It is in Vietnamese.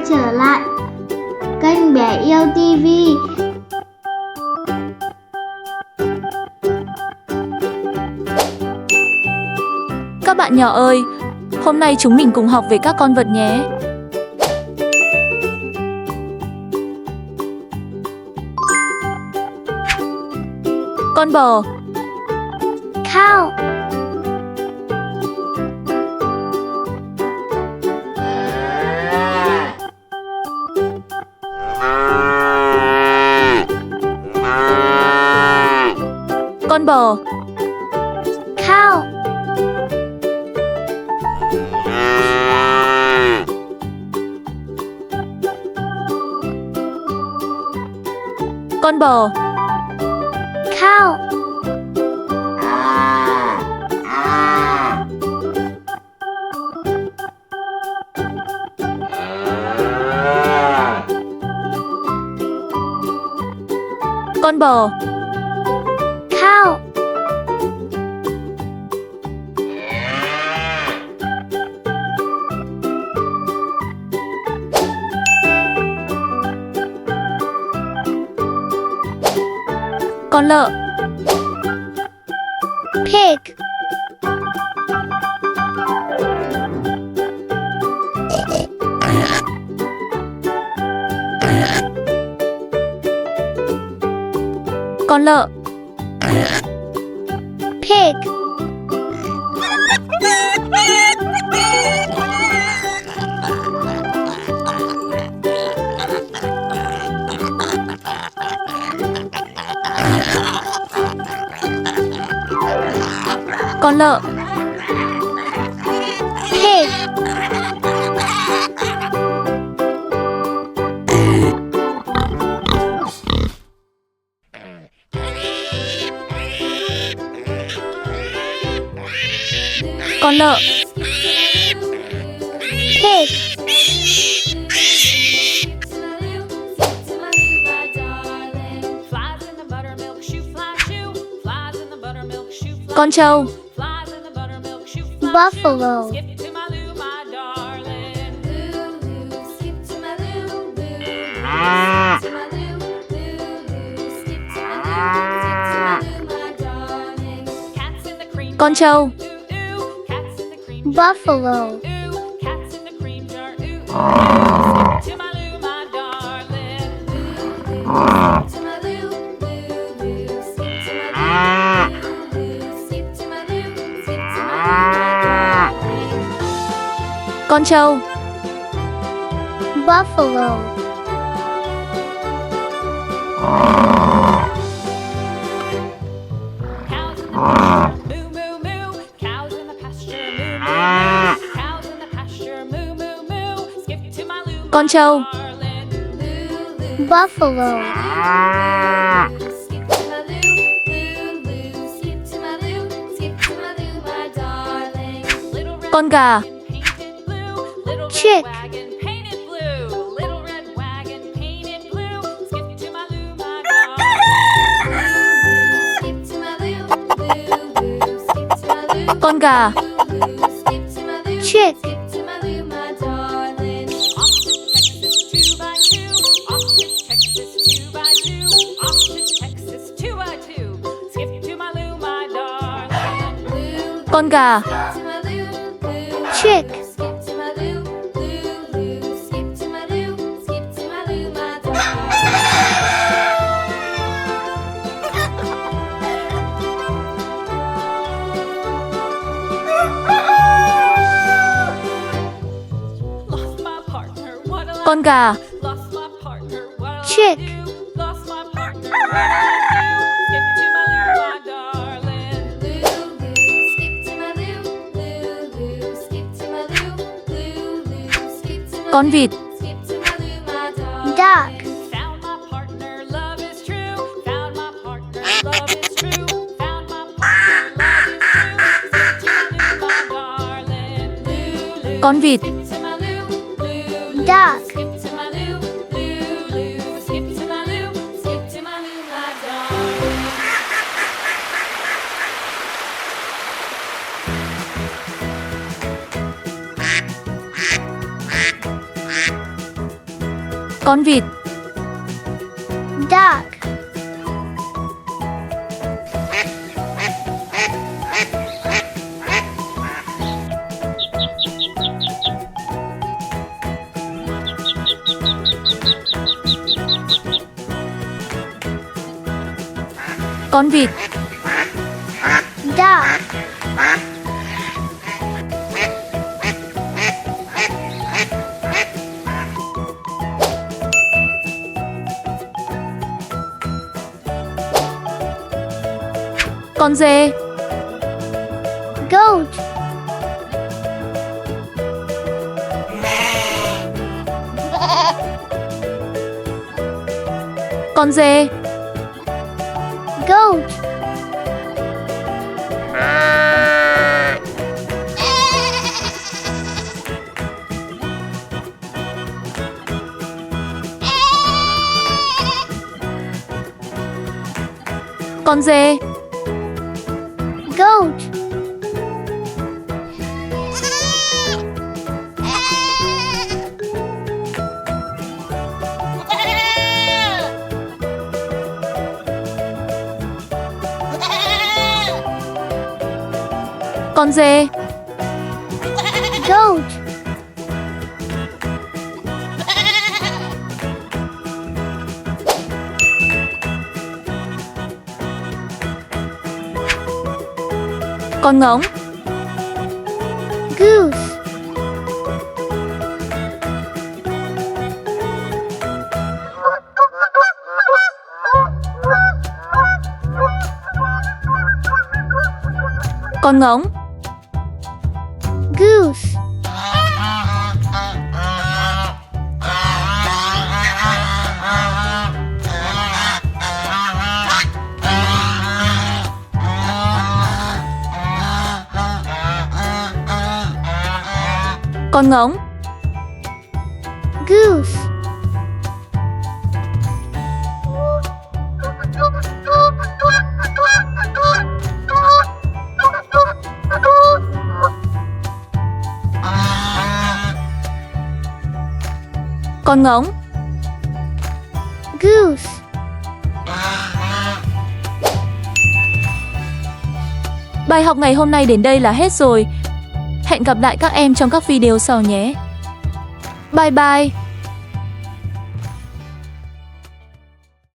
trở lại kênh Bé Yêu TV. Các bạn nhỏ ơi, hôm nay chúng mình cùng học về các con vật nhé. Con bò. Cow. Con bò. Cow. Con bò. Cow. Con bò. Cow. Con lợn. Pig. Con lợn. Pig. Con lợn. Pig. Con lợn. Pig. Con trâu. Buffalo. Con trâu. Buffalo. Con trâu. Buffalo. Con trâu. Buffalo. Con gà. Chick. Con gà. Chick. Con gà. Chick. Con gà. Chick. Con vịt. Duck. Con vịt. Duck. Con vịt. Duck. Con vịt. Duck. Con dê. Goat. Con dê. Goat. Con dê. Goat. Con dê. Goat. Con ngỗng. Goose. Con ngỗng. Goose. Con ngỗng. Goose. Con ngỗng. Goose. Bài học ngày hôm nay đến đây là hết rồi. Hẹn gặp lại các em trong các video sau nhé. Bye bye.